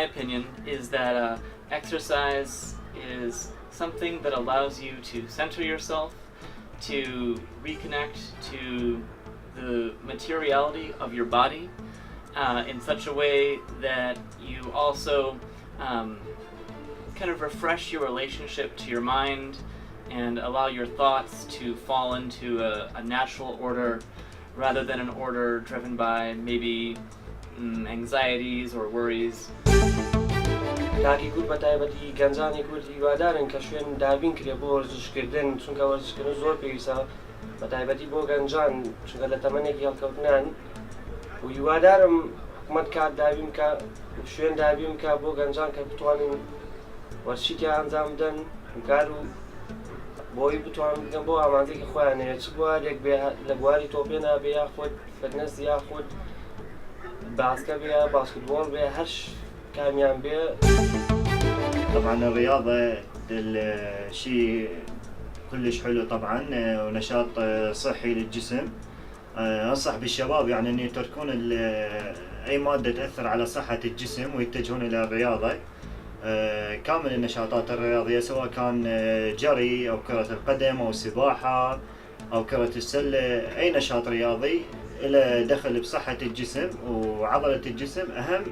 opinion, is that exercise is something that allows you to center yourself, to reconnect to the materiality of your body in such a way that you also kind of refresh your relationship to your mind and allow your thoughts to fall into a natural order rather than an order driven by maybe anxieties or worries. کاکی کورد بە تایبەتی گەنجانی کوردی هیوادارن کە شوێن دابین کرێ بۆ وەرزش کردن، چونکە وەرزشکردن زۆر پێویستە بە تایبەتی بۆ گەنجان، چونکە لە تەمەنێکی هەڵکەوتنان و هیوادارم حکومەت کات دابین بکە، شوێن دابین بکە بۆ گەنجان کە بتوانن وەرزشیان ئەنجام بدەن کار و بۆی بتوانن بگەن بۆ ئامانجەی کە خۆیان هەیە، چ بوارێک بێ لە بواری تۆپێ نابێ یاخود فەتنەس یاخود باسکە بێ باسکتبۆڵ بێ هەر كاميان بيه. طبعا الرياضة شيء كلش حلو طبعا ونشاط صحي للجسم. انصح بالشباب يعني ان يتركون اي مادة تأثر على صحة الجسم ويتجهون الى الرياضة. كامل النشاطات الرياضية سواء كان جري او كرة القدم او سباحة او كرة السلة، اي نشاط رياضي له دخل بصحة الجسم وعضلة الجسم اهم.